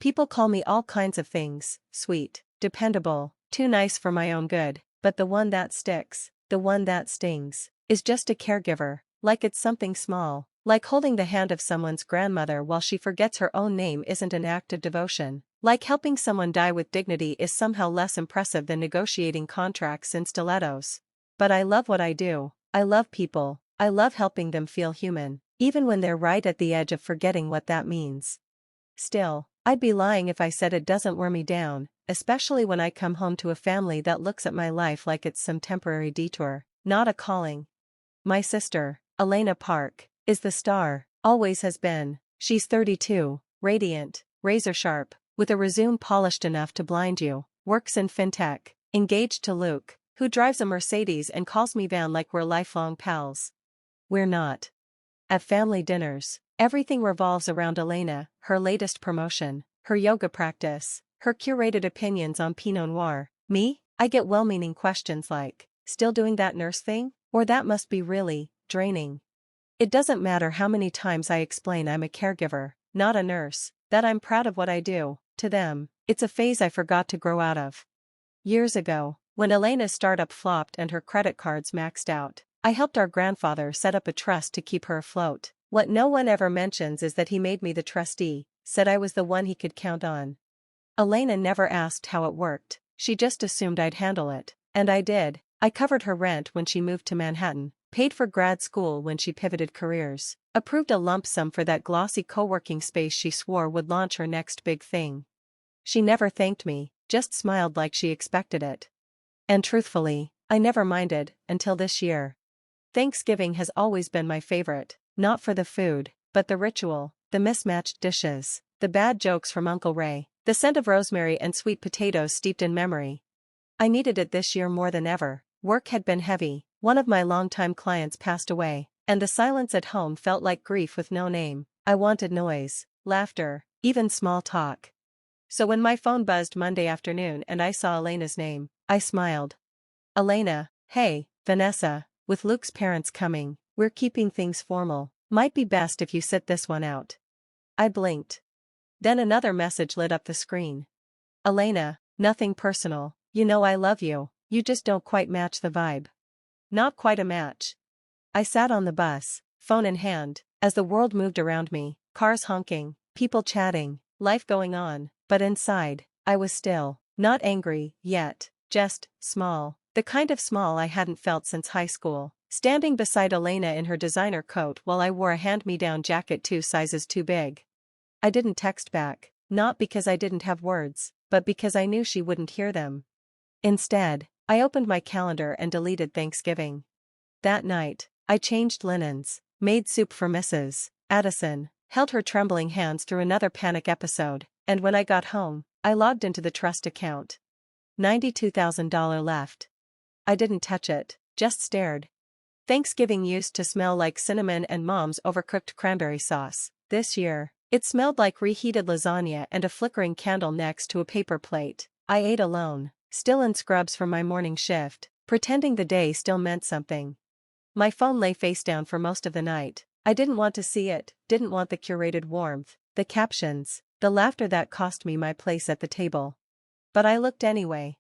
People call me all kinds of things: sweet, dependable, too nice for my own good, but the one that sticks, the one that stings, is just a caregiver. Like it's something small, like holding the hand of someone's grandmother while she forgets her own name isn't an act of devotion. Like helping someone die with dignity is somehow less impressive than negotiating contracts in stilettos. But I love what I do. I love people. I love helping them feel human, even when they're right at the edge of forgetting what that means. Still, I'd be lying if I said it doesn't wear me down, especially when I come home to a family that looks at my life like it's some temporary detour, not a calling. My sister, Elena Park, is the star, always has been. She's 32, radiant, razor sharp, with a resume polished enough to blind you, works in fintech, engaged to Luke, who drives a Mercedes and calls me Van like we're lifelong pals. We're not. At family dinners, everything revolves around Elena, her latest promotion, her yoga practice, her curated opinions on Pinot Noir. Me? I get well-meaning questions like, still doing that nurse thing? Or that must be really draining. It doesn't matter how many times I explain I'm a caregiver, not a nurse, that I'm proud of what I do. To them, it's a phase I forgot to grow out of. Years ago, when Elena's startup flopped and her credit cards maxed out, I helped our grandfather set up a trust to keep her afloat. What no one ever mentions is that he made me the trustee, said I was the one he could count on. Elena never asked how it worked, she just assumed I'd handle it, and I did. I covered her rent when she moved to Manhattan, paid for grad school when she pivoted careers, approved a lump sum for that glossy co-working space she swore would launch her next big thing. She never thanked me, just smiled like she expected it. And truthfully, I never minded, until this year. Thanksgiving has always been my favorite, not for the food, but the ritual, the mismatched dishes, the bad jokes from Uncle Ray, the scent of rosemary and sweet potatoes steeped in memory. I needed it this year more than ever. Work had been heavy, one of my longtime clients passed away, and the silence at home felt like grief with no name. I wanted noise, laughter, even small talk. So when my phone buzzed Monday afternoon and I saw Elena's name, I smiled. Elena, hey, Vanessa, with Luke's parents coming, we're keeping things formal. Might be best if you sit this one out. I blinked. Then another message lit up the screen. Elena, nothing personal, you know I love you, you just don't quite match the vibe. Not quite a match. I sat on the bus, phone in hand, as the world moved around me, cars honking, people chatting, life going on, but inside, I was still, not angry, yet, just, small, the kind of small I hadn't felt since high school, standing beside Elena in her designer coat while I wore a hand-me-down jacket 2 sizes too big. I didn't text back, not because I didn't have words, but because I knew she wouldn't hear them. Instead, I opened my calendar and deleted Thanksgiving. That night, I changed linens, made soup for Mrs. Addison, held her trembling hands through another panic episode, and when I got home, I logged into the trust account. $92,000 left. I didn't touch it, just stared. Thanksgiving used to smell like cinnamon and Mom's overcooked cranberry sauce. This year, it smelled like reheated lasagna and a flickering candle next to a paper plate. I ate alone, still in scrubs from my morning shift, pretending the day still meant something. My phone lay face down for most of the night. I didn't want to see it, didn't want the curated warmth, the captions, the laughter that cost me my place at the table. But I looked anyway.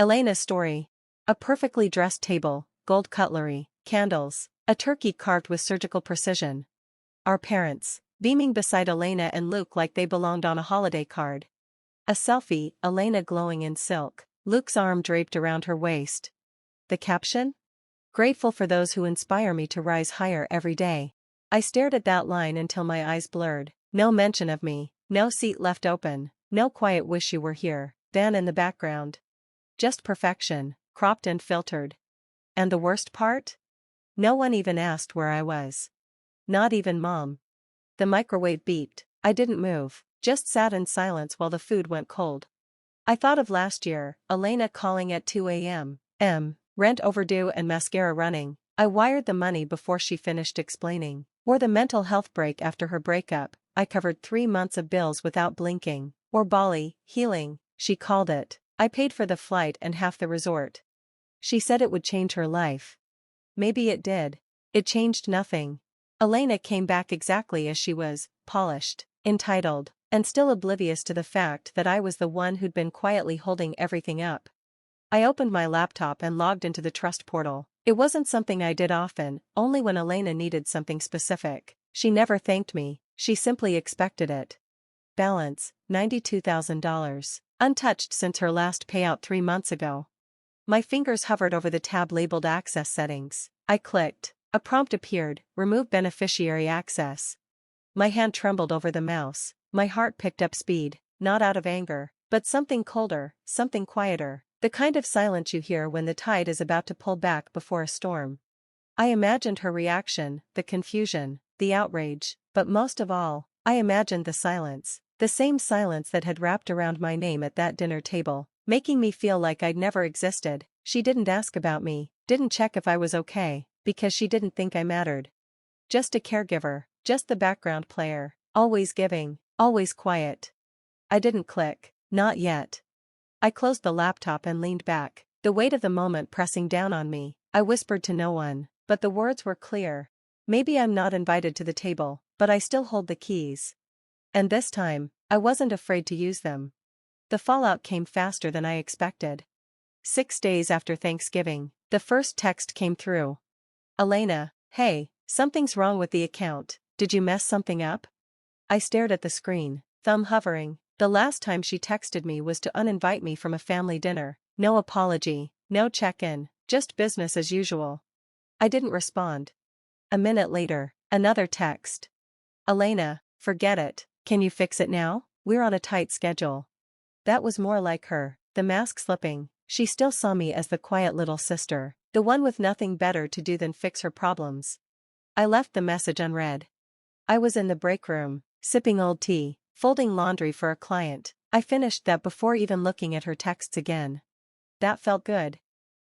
Elena's story. A perfectly dressed table, gold cutlery, candles, a turkey carved with surgical precision. Our parents, beaming beside Elena and Luke like they belonged on a holiday card. A selfie, Elena glowing in silk, Luke's arm draped around her waist. The caption? Grateful for those who inspire me to rise higher every day. I stared at that line until my eyes blurred. No mention of me, no seat left open, no quiet wish you were here, Van in the background. Just perfection, cropped and filtered. And the worst part? No one even asked where I was. Not even Mom. The microwave beeped. I didn't move, just sat in silence while the food went cold. I thought of last year, Elena calling at 2 a.m. Rent overdue and mascara running. I wired the money before she finished explaining. Or the mental health break after her breakup. I covered 3 months of bills without blinking. Or Bali, healing, she called it. I paid for the flight and half the resort. She said it would change her life. Maybe it did. It changed nothing. Elena came back exactly as she was, polished, entitled, and still oblivious to the fact that I was the one who'd been quietly holding everything up. I opened my laptop and logged into the trust portal. It wasn't something I did often, only when Elena needed something specific. She never thanked me, she simply expected it. Balance, $92,000. Untouched since her last payout 3 months ago. My fingers hovered over the tab labeled Access Settings. I clicked. A prompt appeared, Remove Beneficiary Access. My hand trembled over the mouse. My heart picked up speed, not out of anger, but something colder, something quieter. The kind of silence you hear when the tide is about to pull back before a storm. I imagined her reaction, the confusion, the outrage, but most of all, I imagined the silence. The same silence that had wrapped around my name at that dinner table, making me feel like I'd never existed. She didn't ask about me, didn't check if I was okay, because she didn't think I mattered. Just a caregiver, just the background player, always giving, always quiet. I didn't click, not yet. I closed the laptop and leaned back, the weight of the moment pressing down on me. I whispered to no one, but the words were clear. Maybe I'm not invited to the table, but I still hold the keys. And this time, I wasn't afraid to use them. The fallout came faster than I expected. 6 days after Thanksgiving, the first text came through. Elena, hey, something's wrong with the account, did you mess something up? I stared at the screen, thumb hovering. The last time she texted me was to uninvite me from a family dinner. No apology, no check-in, just business as usual. I didn't respond. A minute later, another text. Elena, forget it, can you fix it now? We're on a tight schedule. That was more like her, the mask slipping. She still saw me as the quiet little sister, the one with nothing better to do than fix her problems. I left the message unread. I was in the break room, sipping old tea, folding laundry for a client. I finished that before even looking at her texts again. That felt good.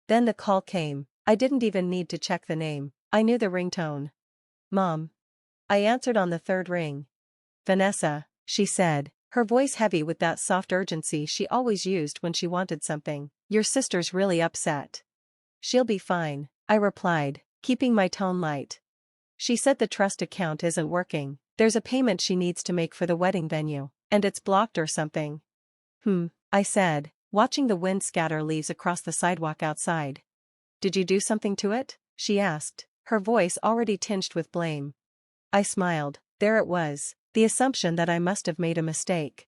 Then the call came. I didn't even need to check the name. I knew the ringtone. Mom. I answered on the third ring. Vanessa, she said, her voice heavy with that soft urgency she always used when she wanted something. Your sister's really upset. She'll be fine, I replied, keeping my tone light. She said the trust account isn't working. There's a payment she needs to make for the wedding venue, and it's blocked or something. I said, watching the wind scatter leaves across the sidewalk outside. Did you do something to it? She asked, her voice already tinged with blame. I smiled. There it was, the assumption that I must have made a mistake.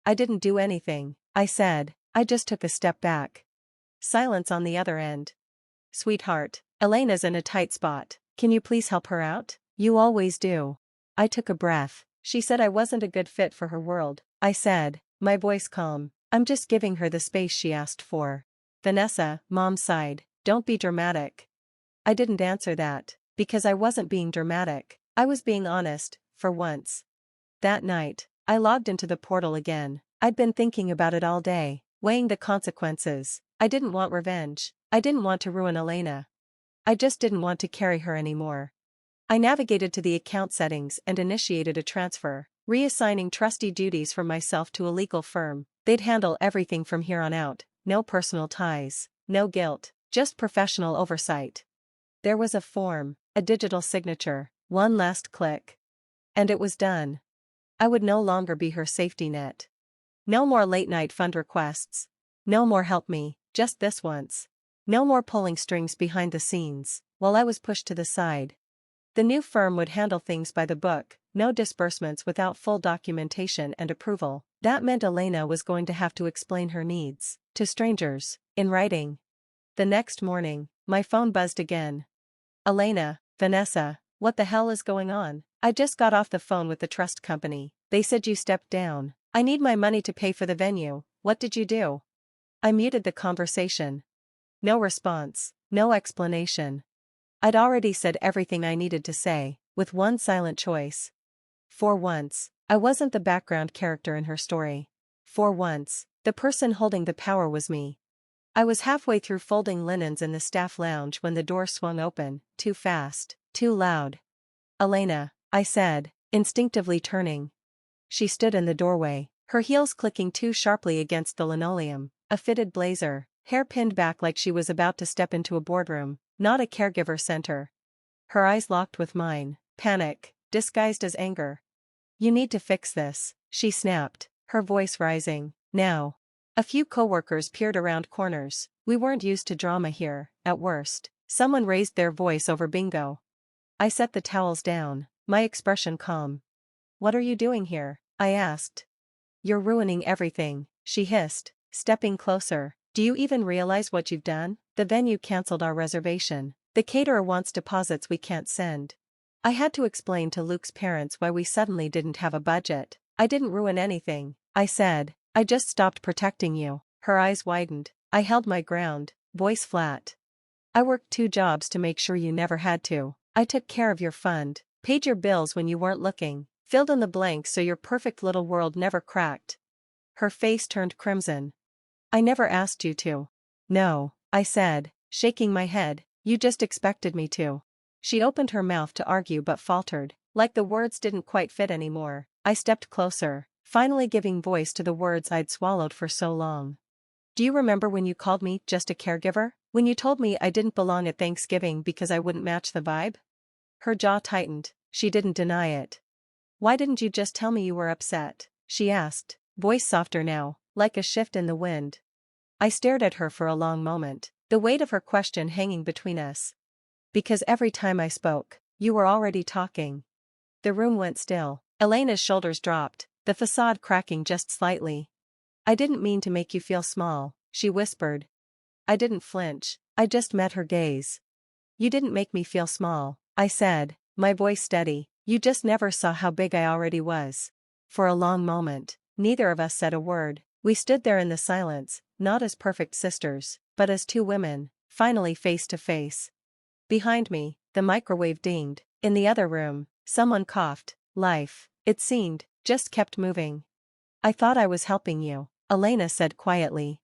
I didn't do anything, I said, I just took a step back. Silence on the other end. Sweetheart, Elena's in a tight spot, can you please help her out? You always do. I took a breath. She said I wasn't a good fit for her world. I said, my voice calm, I'm just giving her the space she asked for. Vanessa, Mom sighed, don't be dramatic. I didn't answer that, because I wasn't being dramatic, I was being honest, for once. That night, I logged into the portal again. I'd been thinking about it all day, weighing the consequences. I didn't want revenge. I didn't want to ruin Elena. I just didn't want to carry her anymore. I navigated to the account settings and initiated a transfer, reassigning trustee duties from myself to a legal firm. They'd handle everything from here on out, no personal ties, no guilt, just professional oversight. There was a form, a digital signature, one last click. And it was done. I would no longer be her safety net. No more late-night fund requests. No more help me, just this once. No more pulling strings behind the scenes, while I was pushed to the side. The new firm would handle things by the book, no disbursements without full documentation and approval. That meant Elena was going to have to explain her needs, to strangers, in writing. The next morning, my phone buzzed again. Elena, Vanessa, what the hell is going on? I just got off the phone with the trust company. They said you stepped down. I need my money to pay for the venue. What did you do? I muted the conversation. No response, no explanation. I'd already said everything I needed to say, with one silent choice. For once, I wasn't the background character in her story. For once, the person holding the power was me. I was halfway through folding linens in the staff lounge when the door swung open, too fast, too loud. Elena, I said, instinctively turning. She stood in the doorway, her heels clicking too sharply against the linoleum, a fitted blazer, hair pinned back like she was about to step into a boardroom, not a caregiver center. Her eyes locked with mine, panic, disguised as anger. You need to fix this. she snapped, her voice rising. Now. A few coworkers peered around corners. We weren't used to drama here, at worst. Someone raised their voice over bingo. I set the towels down, my expression calm. What are you doing here? I asked. You're ruining everything, she hissed, stepping closer. Do you even realize what you've done? The venue canceled our reservation. The caterer wants deposits we can't send. I had to explain to Luke's parents why we suddenly didn't have a budget. I didn't ruin anything, I said. I just stopped protecting you. Her eyes widened. I held my ground, voice flat. I worked 2 jobs to make sure you never had to. I took care of your fund, paid your bills when you weren't looking, filled in the blanks so your perfect little world never cracked. Her face turned crimson. I never asked you to. No, I said, shaking my head, you just expected me to. She opened her mouth to argue but faltered, like the words didn't quite fit anymore. I stepped closer, finally giving voice to the words I'd swallowed for so long. Do you remember when you called me just a caregiver? When you told me I didn't belong at Thanksgiving because I wouldn't match the vibe? Her jaw tightened. She didn't deny it. Why didn't you just tell me you were upset? She asked, voice softer now, like a shift in the wind. I stared at her for a long moment, the weight of her question hanging between us. Because every time I spoke, you were already talking. The room went still. Elena's shoulders dropped, the facade cracking just slightly. I didn't mean to make you feel small, she whispered. I didn't flinch, I just met her gaze. You didn't make me feel small, I said, my voice steady. You just never saw how big I already was. For a long moment, neither of us said a word. We stood there in the silence, not as perfect sisters, but as 2 women, finally face to face. Behind me, the microwave dinged. In the other room, someone coughed. Life, it seemed, just kept moving. I thought I was helping you, Elena said quietly.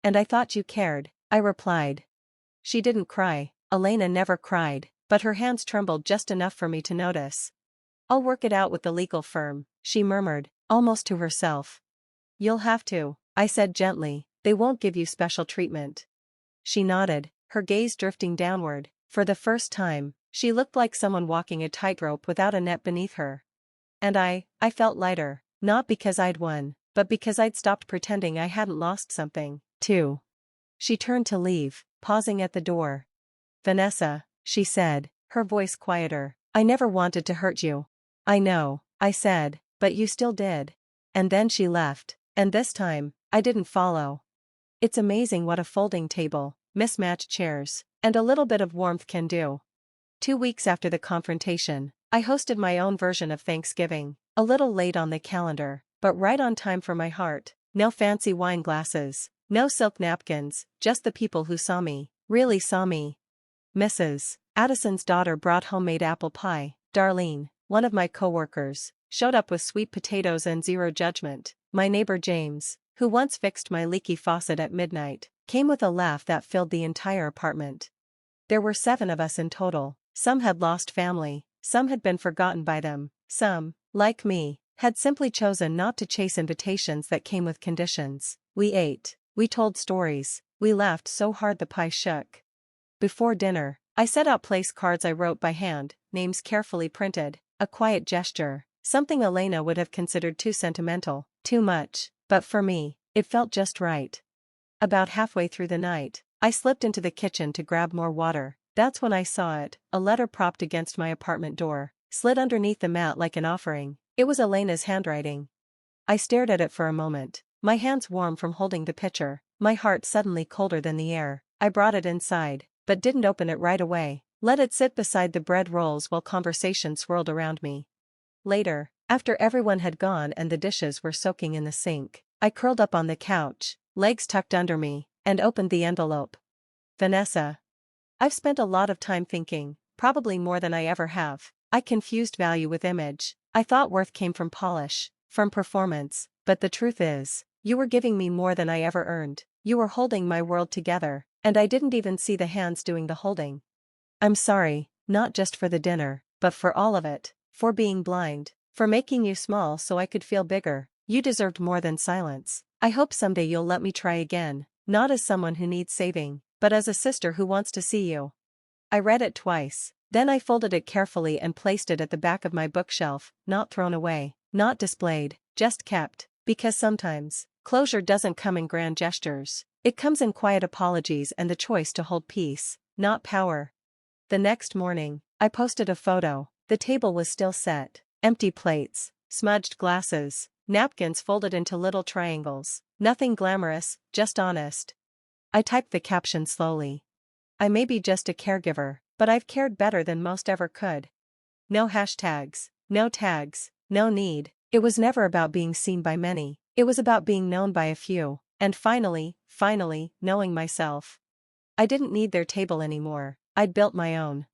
And I thought you cared, I replied. She didn't cry. Elena never cried, but her hands trembled just enough for me to notice. I'll work it out with the legal firm, she murmured, almost to herself. You'll have to, I said gently, they won't give you special treatment. She nodded, her gaze drifting downward. For the first time, she looked like someone walking a tightrope without a net beneath her. And I felt lighter, not because I'd won, but because I'd stopped pretending I hadn't lost something, too. She turned to leave, pausing at the door. Vanessa, she said, her voice quieter, I never wanted to hurt you. I know, I said, but you still did. And then she left, and this time, I didn't follow. It's amazing what a folding table, mismatched chairs, and a little bit of warmth can do. 2 weeks after the confrontation, I hosted my own version of Thanksgiving, a little late on the calendar, but right on time for my heart. No fancy wine glasses, no silk napkins, just the people who saw me, really saw me. Mrs. Addison's daughter brought homemade apple pie. Darlene, one of my coworkers, showed up with sweet potatoes and zero judgment. My neighbor James, who once fixed my leaky faucet at midnight, came with a laugh that filled the entire apartment. There were 7 of us in total. Some had lost family, some had been forgotten by them, some, like me, had simply chosen not to chase invitations that came with conditions. We ate, we told stories, we laughed so hard the pie shook. Before dinner, I set out place cards I wrote by hand, names carefully printed, a quiet gesture, something Elena would have considered too sentimental, too much, but for me, it felt just right. About halfway through the night, I slipped into the kitchen to grab more water. That's when I saw it, a letter propped against my apartment door, slid underneath the mat like an offering. It was Elena's handwriting. I stared at it for a moment, my hands warm from holding the picture, my heart suddenly colder than the air. I brought it inside, but didn't open it right away. Let it sit beside the bread rolls while conversation swirled around me. Later, after everyone had gone and the dishes were soaking in the sink, I curled up on the couch, legs tucked under me, and opened the envelope. Vanessa. I've spent a lot of time thinking, probably more than I ever have. I confused value with image. I thought worth came from polish, from performance, but the truth is, you were giving me more than I ever earned. You were holding my world together, and I didn't even see the hands doing the holding. I'm sorry, not just for the dinner, but for all of it, for being blind, for making you small so I could feel bigger. You deserved more than silence. I hope someday you'll let me try again, not as someone who needs saving, but as a sister who wants to see you. I read it twice, then I folded it carefully and placed it at the back of my bookshelf, not thrown away, Not displayed, just kept. Because sometimes, closure doesn't come in grand gestures. It comes in quiet apologies and the choice to hold peace, not power. The next morning, I posted a photo. The table was still set. Empty plates, smudged glasses, napkins folded into little triangles. Nothing glamorous, just honest. I typed the caption slowly. I may be just a caregiver, but I've cared better than most ever could. No hashtags, no tags, no need. It was never about being seen by many. It was about being known by a few. And finally, knowing myself. I didn't need their table anymore. I'd built my own.